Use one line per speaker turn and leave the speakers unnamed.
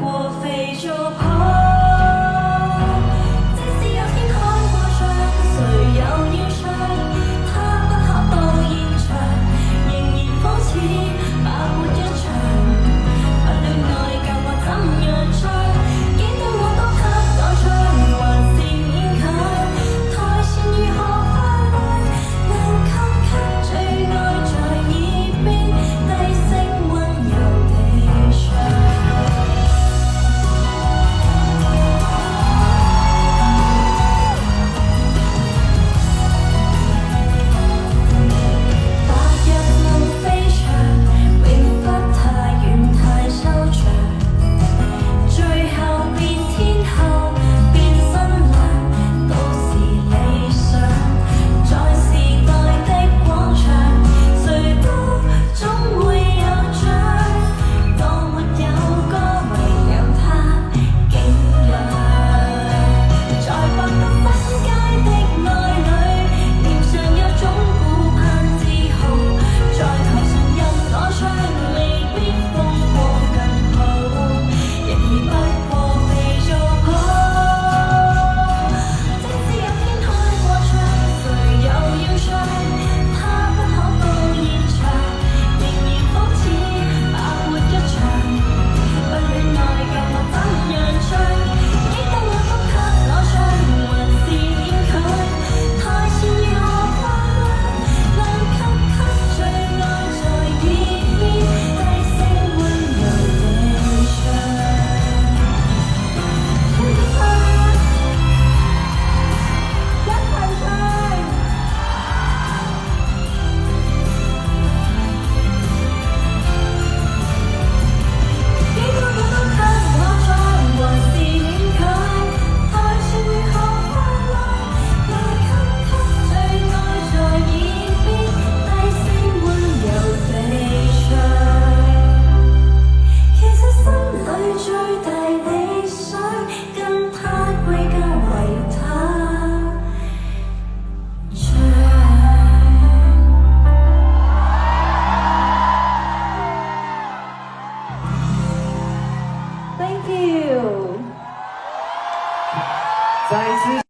過飛咗跑。即使有天開過唱，誰又要唱？他不可到現場，仍然仿似爆沒一場。不戀愛教我怎樣唱，幾多我都給我唱，還是勉強。台前如何快樂，能給最愛在耳邊低聲溫柔地唱。白日夢飛翔，永不太遠太收場，最後變天后變新娘都是理想。在時代的廣場，誰都總會有獎，我沒有歌，唯有他景仰。在百度新街的愛侶，臉上有種顧盼自豪，在台上任我唱，未必風光更好，亦已不過飛咗跑。即使有天開過唱，誰又要唱？他不可到現場，仍然仿似爆沒一場。不戀愛教我怎樣唱，幾多我都給我唱，還是勉強。台前如何快樂，能給最愛在耳邊低聲溫柔地唱。一齊唱，一齊唱。幾多我都給我唱，還是勉強。台前如何快樂，能給最愛在耳邊低聲溫柔地唱。其實心裏最大理想，跟他歸家為他唱。Thank you。
再一次。